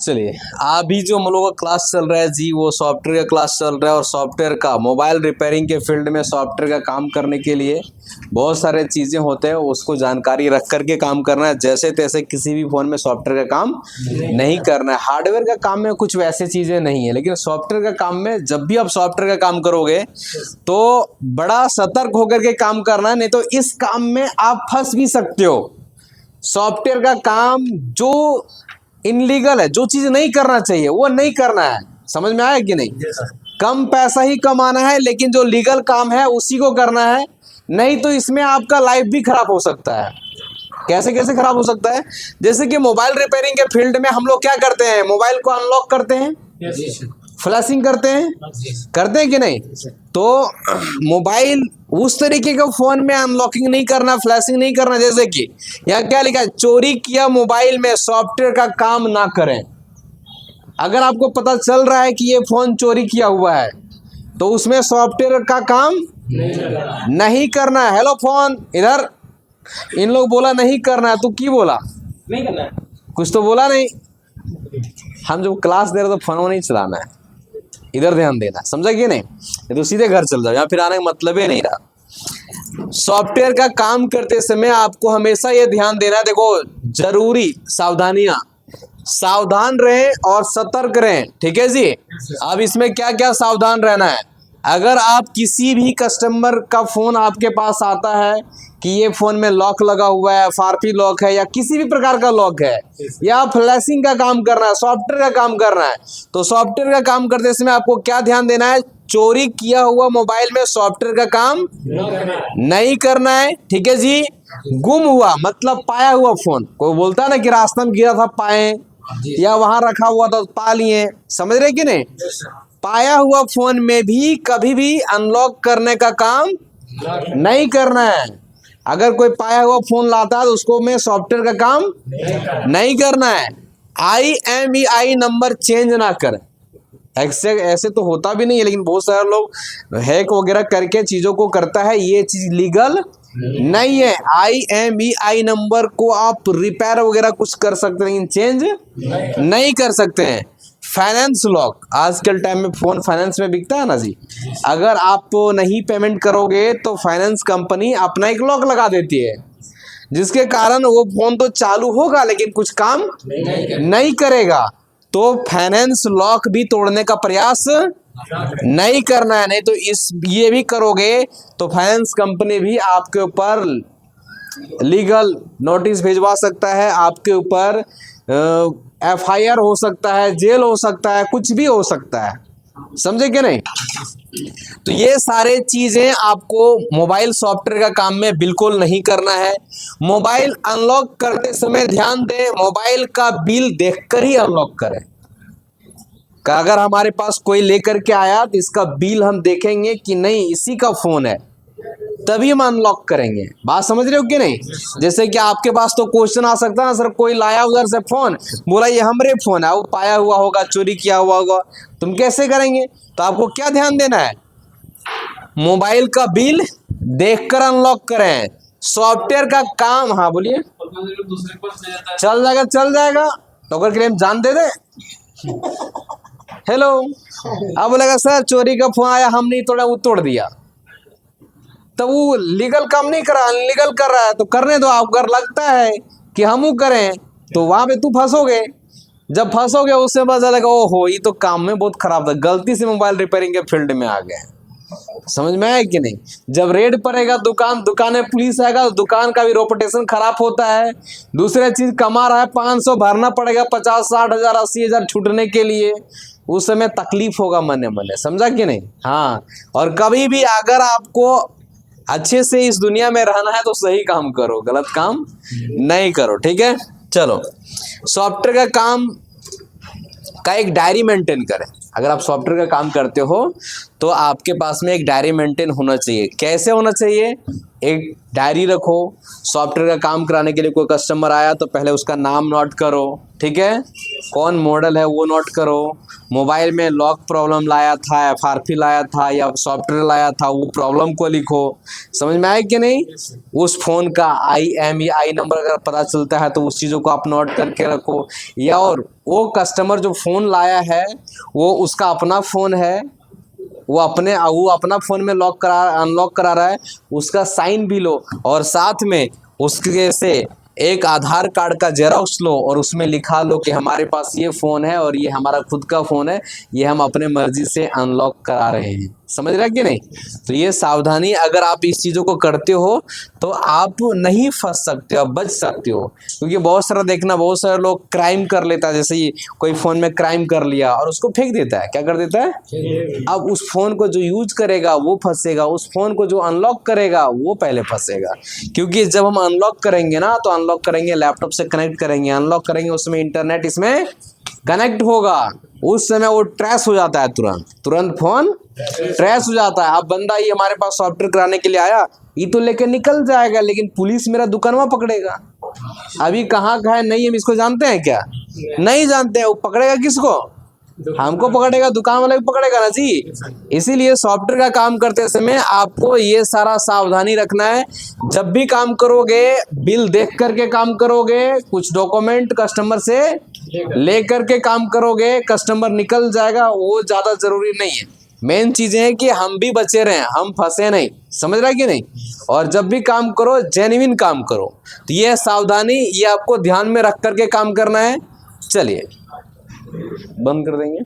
चलिए, अभी जो हम लोगों का क्लास चल रहा है जी, वो सॉफ्टवेयर का क्लास चल रहा है। और सॉफ्टवेयर का मोबाइल रिपेयरिंग के फील्ड में सॉफ्टवेयर का काम करने के लिए बहुत सारे चीज़ें होते हैं, उसको जानकारी रख करके काम करना है। जैसे तैसे किसी भी फ़ोन में सॉफ्टवेयर का काम नहीं करना है। हार्डवेयर का काम में कुछ वैसे चीज़ें नहीं है, लेकिन सॉफ्टवेयर का काम में जब भी आप सॉफ्टवेयर का काम करोगे तो बड़ा सतर्क होकर के काम करना है, नहीं तो इस काम में आप फंस भी सकते हो। सॉफ्टवेयर का काम जो इनलीगल है, जो चीज नहीं करना चाहिए वो नहीं करना है। समझ में आया कि नहीं? कम पैसा ही कमाना है, लेकिन जो लीगल काम है उसी को करना है। नहीं तो इसमें आपका लाइफ भी खराब हो सकता है। कैसे कैसे खराब हो सकता है? जैसे कि मोबाइल रिपेयरिंग के फील्ड में हम लोग क्या करते हैं, मोबाइल को अनलॉक करते हैं, फ्लैशिंग करते हैं कि नहीं? तो मोबाइल उस तरीके का फोन में अनलॉकिंग नहीं करना, फ्लैशिंग नहीं करना। जैसे कि यहाँ क्या लिखा है, चोरी किया मोबाइल में सॉफ्टवेयर का काम ना करें। अगर आपको पता चल रहा है कि ये फोन चोरी किया हुआ है तो उसमें सॉफ्टवेयर का काम नहीं करना है। हेलो फोन, इधर इन लोग बोला नहीं करना है, तो की बोला नहीं करना है, कुछ तो बोला नहीं। हम जब क्लास दे रहे तो फोन नहीं चलाना है, इधर ध्यान देना, समझा कि नहीं? ये तो सीधे घर चल जाओ, यहाँ फिर आने का मतलब ही नहीं रहा। सॉफ्टवेयर का काम करते समय आपको हमेशा ये ध्यान देना है, देखो जरूरी सावधानियां, सावधान रहें और सतर्क रहें, ठीक है जी? अब इसमें क्या क्या सावधान रहना है। अगर आप किसी भी कस्टमर का फोन आपके पास आता है कि ये फोन में लॉक लगा हुआ है, फारपी लॉक है या किसी भी प्रकार का लॉक है, या फ्लैशिंग का काम करना है, सॉफ्टवेयर का काम करना है, तो सॉफ्टवेयर का काम करते समय आपको क्या ध्यान देना है? चोरी किया हुआ मोबाइल में सॉफ्टवेयर का काम नहीं करना है, ठीक है जी? गुम हुआ मतलब पाया हुआ फोन, कोई बोलता है ना कि रास्ता में गिरा था पाए, या वहां रखा हुआ था पा लिए, समझ रहे कि नहीं? पाया हुआ फोन में भी कभी भी अनलॉक करने का काम नहीं करना है। अगर कोई पाया हुआ फोन लाता है तो उसको में सॉफ्टवेयर का काम नहीं करना है। IMEI नंबर चेंज ना करें। ऐसे तो होता भी नहीं है, लेकिन बहुत सारे लोग हैक वगैरह करके चीजों को करता है, ये चीज लीगल नहीं है। IMEI नंबर को आप रिपेयर वगैरह कुछ कर सकते हैं, लेकिन चेंज नहीं कर सकते हैं। फाइनेंस लॉक, आजकल टाइम में फोन फाइनेंस में बिकता है ना जी। अगर आप नहीं पेमेंट करोगे तो फाइनेंस कंपनी अपना एक लॉक लगा देती है, जिसके कारण वो फोन तो चालू होगा लेकिन कुछ काम नहीं करेगा। तो फाइनेंस लॉक भी तोड़ने का प्रयास नहीं करना है, नहीं तो ये भी करोगे तो फाइनेंस कंपनी भी आपके ऊपर लीगल नोटिस भिजवा सकता है, आपके ऊपर FIR हो सकता है, जेल हो सकता है, कुछ भी हो सकता है, समझे कि नहीं? तो ये सारे चीजें आपको मोबाइल सॉफ्टवेयर का काम में बिल्कुल नहीं करना है। मोबाइल अनलॉक करते समय ध्यान दें, मोबाइल का बिल देखकर ही अनलॉक करें। अगर हमारे पास कोई लेकर के आया तो इसका बिल हम देखेंगे कि नहीं इसी का फोन है, तभी हम अनलॉक करेंगे। बात समझ रहे हो कि नहीं? जैसे कि आपके पास तो क्वेश्चन आ सकता है ना, सर कोई लाया उधर से फोन, बोला ये हमरे फोन है, वो पाया हुआ होगा, चोरी किया हुआ होगा, तुम कैसे करेंगे? तो आपको क्या ध्यान देना है? मोबाइल का बिल देखकर अनलॉक करें। सॉफ्टवेयर का काम, हाँ बोलिए। चल जाएगा तो अगर क्लेम जान दे दे। हेलो, अब बोलेगा सर चोरी का फोन आया, हम नहीं तोड़ा, वो तोड़ दिया, तो वो लीगल काम नहीं कर रहा, अनलीगल कर रहा है। तो करने दो। आप अगर लगता है कि हम करें तो वहां पे तू फंसोगे। जब फंसोगे उससे पता चलेगा ओहो ये तो काम में बहुत खराब था, गलती से मोबाइल रिपेयरिंग के फील्ड में आ गए। समझ में आया कि नहीं? जब रेड पड़ेगा दुकान में पुलिस आएगा तो दुकान का भी रेपुटेशन खराब होता है। दूसरी चीज, कमा रहा है 500 भरना पड़ेगा 50-60 हजार 80 हजार छूटने के लिए, उस समय तकलीफ होगा मने मने, समझा कि नहीं? हाँ, और कभी भी अगर आपको अच्छे से इस दुनिया में रहना है तो सही काम करो, गलत काम नहीं करो, ठीक है? चलो, सॉफ्टवेयर का काम का एक डायरी मेंटेन करें। अगर आप सॉफ्टवेयर का काम करते हो तो आपके पास में एक डायरी मेंटेन होना चाहिए। कैसे होना चाहिए? एक डायरी रखो, सॉफ्टवेयर का काम कराने के लिए कोई कस्टमर आया तो पहले उसका नाम नोट करो, ठीक है, कौन मॉडल है वो नोट करो, मोबाइल में लॉक प्रॉब्लम लाया था, FRP लाया था या सॉफ्टवेयर लाया था, वो प्रॉब्लम को लिखो। समझ में आया कि नहीं? उस फ़ोन का IMEI नंबर अगर पता चलता है तो उस चीज़ों को आप नोट करके रखो। या और वो कस्टमर जो फ़ोन लाया है वो उसका अपना फ़ोन है, वो अपना फ़ोन में अनलॉक करा रहा है, उसका साइन भी लो और साथ में उसके से एक आधार कार्ड का जेरॉक्स लो और उसमें लिखा लो कि हमारे पास ये फ़ोन है और ये हमारा खुद का फ़ोन है, ये हम अपने मर्जी से अनलॉक करा रहे हैं। समझ रहे कि नहीं? तो ये सावधानी अगर आप इस चीज़ों को करते हो तो आप नहीं फंस सकते हो, बच सकते हो। क्योंकि बहुत सारे लोग क्राइम कर लेता है, जैसे ये कोई फ़ोन में क्राइम कर लिया और उसको फेंक देता है। क्या कर देता है? अब उस फ़ोन को जो यूज करेगा वो फंसेगा, उस फ़ोन को जो अनलॉक करेगा वो पहले फंसेगा। क्योंकि जब हम अनलॉक करेंगे ना तो अनलॉक करेंगे, लैपटॉप से कनेक्ट करेंगे, अनलॉक करेंगे, उसमें इंटरनेट इसमें कनेक्ट होगा, उस समय वो ट्रेस हो जाता है, तुरंत फ़ोन ट्रेस हो जाता है। अब बंदा ये हमारे पास सॉफ्टवेयर कराने के लिए आया, ये तो लेके निकल जाएगा, लेकिन पुलिस मेरा दुकानवा पकड़ेगा। अभी कहाँ का है नहीं, हम इसको जानते हैं क्या? नहीं जानते हैं। वो पकड़ेगा किसको? हमको पकड़ेगा, दुकान वाले को पकड़ेगा ना जी। इसीलिए सॉफ्टवेयर का काम करते समय आपको ये सारा सावधानी रखना है। जब भी काम करोगे बिल देख करके काम करोगे, कुछ डॉक्यूमेंट कस्टमर से लेकर के काम करोगे, कस्टमर निकल जाएगा वो ज़्यादा जरूरी नहीं है। मेन चीजें है कि हम भी बचे रहें, हम फंसे नहीं। समझ रहा है कि नहीं? और जब भी काम करो जेन्युइन काम करो। तो ये सावधानी ये आपको ध्यान में रख करके काम करना है। चलिए बंद कर देंगे।